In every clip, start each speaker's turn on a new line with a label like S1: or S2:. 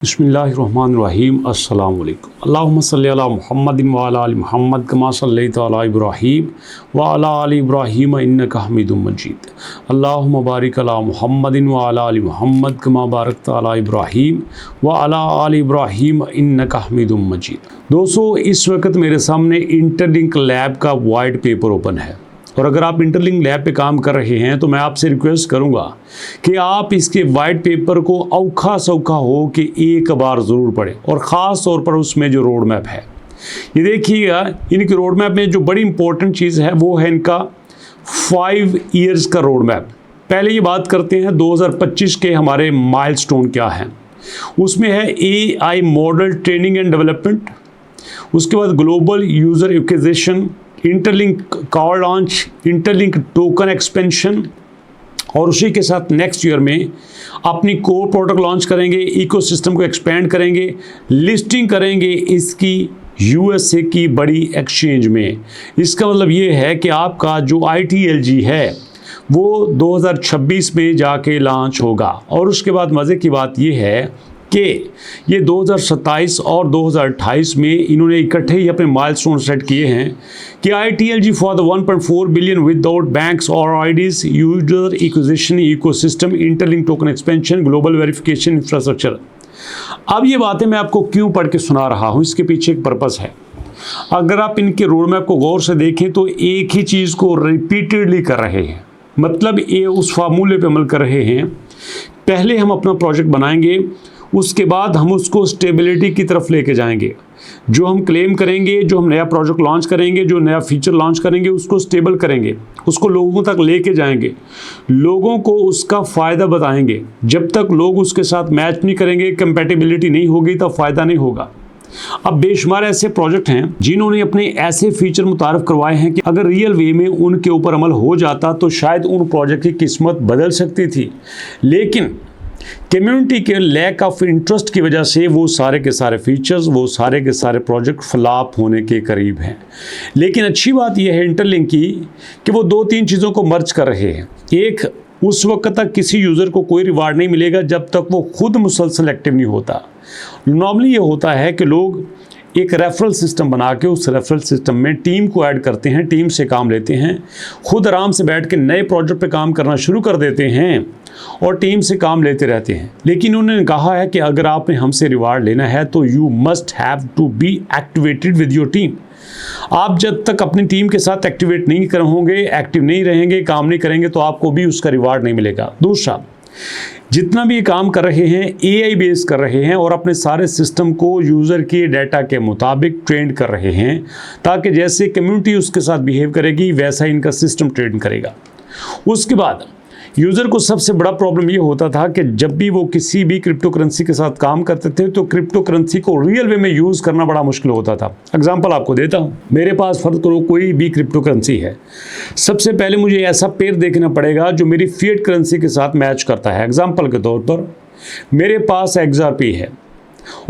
S1: बिस्मिल्लाहिर्रहमानिर्रहीम अस्सलाम वालेकुम। अल्लाहुम्मा सल्लि अला मुहम्मदिन व अला आलि मुहम्मद कमा सल्लैता अला इब्राहीम व अला आलि इब्राहीम इन्नका हमीदुम मजीद। अल्लाहुम्मा बारिक अला मुहम्मदिन व अला आलि मुहम्मद कमा बारकता अला इब्राहीम व अला आलि इब्राहीम इन्नका हमीदुम मजीद। दोस्तों, इस वक्त मेरे सामने इंटरलिंक लैब का वाइट पेपर ओपन है और अगर आप इंटरलिंक लैब पे काम कर रहे हैं तो मैं आपसे रिक्वेस्ट करूंगा कि आप इसके वाइट पेपर को औखा सौखा हो कि एक बार ज़रूर पढ़ें और ख़ास तौर पर उसमें जो रोड मैप है, ये देखिएगा। इनकी रोड मैप में जो बड़ी इंपॉर्टेंट चीज़ है वो है इनका 5 ईयर्स का रोड मैप। पहले ये बात करते हैं 2025 के हमारे माइलस्टोन क्या हैं। उसमें है AI model training and development, उसके बाद global user acquisition, interlink car launch, interlink token expansion और उसी के साथ नेक्स्ट ईयर में अपनी कोर प्रोडक्ट लॉन्च करेंगे, इकोसिस्टम को एक्सपेंड करेंगे, लिस्टिंग करेंगे इसकी USA की बड़ी एक्सचेंज में। इसका मतलब ये है कि आपका जो ITLG है वो 2026 में जाके लॉन्च होगा। और उसके बाद मज़े की बात ये है कि ये 2027 और 2028 में इन्होंने इकट्ठे ही अपने माइलस्टोन सेट किए हैं कि ITLG for the 1.4 billion without banks और IDs, user acquisition, ecosystem, interlink token expansion, global verification, infrastructure. अब ये बातें मैं आपको क्यों पढ़ के सुना रहा हूँ, इसके पीछे एक पर्पस है। अगर आप इनके रोड मैप को गौर से देखें तो एक ही चीज़ को रिपीटेडली कर रहे हैं, मतलब ये उस फार्मूले पे अमल कर रहे हैं। पहले हम अपना प्रोजेक्ट बनाएंगे, उसके बाद हम उसको स्टेबिलिटी की तरफ लेके जाएंगे। जो हम क्लेम करेंगे, जो हम नया प्रोजेक्ट लॉन्च करेंगे, जो नया फीचर लॉन्च करेंगे, उसको स्टेबल करेंगे, उसको लोगों तक लेके जाएंगे, लोगों को उसका फ़ायदा बताएंगे। जब तक लोग उसके साथ मैच नहीं करेंगे, कंपैटिबिलिटी नहीं होगी, तब फ़ायदा नहीं होगा। अब बेशुमार ऐसे प्रोजेक्ट हैं जिन्होंने अपने ऐसे फीचर मुतारफ़ करवाए हैं कि अगर रियल वे में उनके ऊपर अमल हो जाता तो शायद उन प्रोजेक्ट की किस्मत बदल सकती थी, लेकिन कम्युनिटी के लैक ऑफ इंटरेस्ट की वजह से वो सारे के सारे फीचर्स, वो सारे के सारे प्रोजेक्ट फ्लॉप होने के करीब हैं। लेकिन अच्छी बात यह है इंटरलिंक की कि वो 2-3 चीज़ों को मर्ज कर रहे हैं। एक, उस वक्त तक किसी यूज़र को कोई रिवार्ड नहीं मिलेगा जब तक वो खुद मुसलसल एक्टिव नहीं होता। नॉर्मली ये होता है कि लोग एक रेफरल सिस्टम बना के उस रेफरल सिस्टम में टीम को ऐड करते हैं, टीम से काम लेते हैं, खुद आराम से बैठ के नए प्रोजेक्ट पे काम करना शुरू कर देते हैं और टीम से काम लेते रहते हैं। लेकिन उन्होंने कहा है कि अगर आपने हमसे रिवार्ड लेना है तो you must have to be activated with your team. आप जब तक अपनी टीम के साथ एक्टिवेट नहीं होंगे, एक्टिव नहीं रहेंगे, काम नहीं करेंगे, तो आपको भी उसका रिवार्ड नहीं मिलेगा। दूसरा, जितना भी ये काम कर रहे हैं AI बेस कर रहे हैं और अपने सारे सिस्टम को यूज़र के डाटा के मुताबिक ट्रेंड कर रहे हैं, ताकि जैसे कम्युनिटी उसके साथ बिहेव करेगी वैसा इनका सिस्टम ट्रेंड करेगा। उसके बाद यूज़र को सबसे बड़ा प्रॉब्लम ये होता था कि जब भी वो किसी भी क्रिप्टो करेंसी के साथ काम करते थे तो क्रिप्टो करेंसी को रियल वे में यूज़ करना बड़ा मुश्किल होता था। एग्जांपल आपको देता हूँ, मेरे पास फर्ज करो कोई भी क्रिप्टो करेंसी है, सबसे पहले मुझे ऐसा पेयर देखना पड़ेगा जो मेरी फिएट करेंसी के साथ मैच करता है। एग्जाम्पल के तौर पर मेरे पास XRP है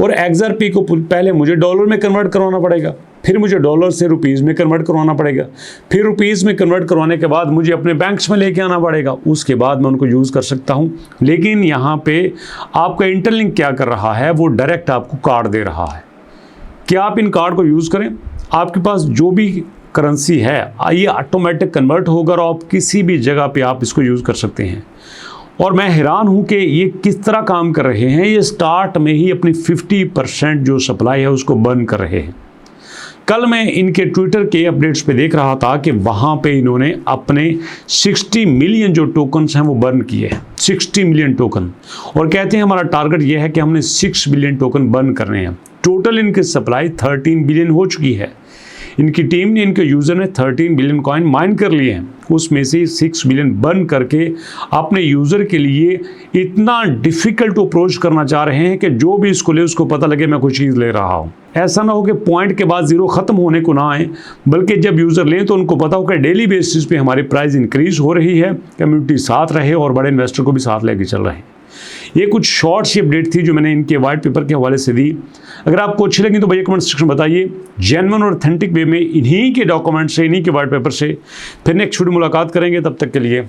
S1: और XRP को पहले मुझे डॉलर में कन्वर्ट करवाना पड़ेगा, फिर मुझे डॉलर से रुपीज़ में कन्वर्ट करवाना पड़ेगा, फिर रुपीज़ में कन्वर्ट करवाने के बाद मुझे अपने बैंक्स में लेके आना पड़ेगा, उसके बाद मैं उनको यूज़ कर सकता हूँ। लेकिन यहाँ पे आपका इंटरलिंक क्या कर रहा है, वो डायरेक्ट आपको कार्ड दे रहा है कि आप इन कार्ड को यूज़ करें, आपके पास जो भी करेंसी है ये ऑटोमेटिक कन्वर्ट होगा और आप किसी भी जगह पर आप इसको यूज़ कर सकते हैं। और मैं हैरान हूँ कि ये किस तरह काम कर रहे हैं। ये स्टार्ट में ही अपनी 50% जो सप्लाई है उसको बर्न कर रहे हैं। कल मैं इनके ट्विटर के अपडेट्स पे देख रहा था कि वहाँ पे इन्होंने अपने 60 मिलियन जो टोकन्स हैं वो बर्न किए हैं, 60 मिलियन टोकन, और कहते हैं हमारा टारगेट ये है कि हमने 6 बिलियन टोकन बर्न करने हैं। टोटल इनकी सप्लाई 13 बिलियन हो चुकी है। इनकी टीम ने, इनके यूज़र ने 13 बिलियन कॉइन माइन कर लिए हैं, उसमें से 6 बिलियन बर्न करके अपने यूज़र के लिए इतना डिफ़िकल्ट अप्रोच करना चाह रहे हैं कि जो भी इसको ले उसको पता लगे मैं कोई चीज़ ले रहा हूँ। ऐसा ना हो कि पॉइंट के बाद ज़ीरो ख़त्म होने को ना आए, बल्कि जब यूज़र लें तो उनको पता हो कि डेली बेसिस पे हमारी प्राइस इंक्रीज़ हो रही है, कम्युनिटी साथ रहे और बड़े इन्वेस्टर को भी साथ लेके चल रहे हैं। ये कुछ शॉर्ट सी अपडेट थी जो मैंने इनके वाइट पेपर के हवाले से दी। अगर आपको अच्छी लगी तो भैया कमेंट सेक्शन में बताइए। जेन्युइन और ऑथेंटिक वे में इन्हीं के डॉक्यूमेंट से, इन्हीं के वाइट पेपर से फिर नेक्स्ट वीडियो मुलाकात करेंगे। तब तक के लिए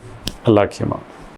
S1: अल्लाह की अमान।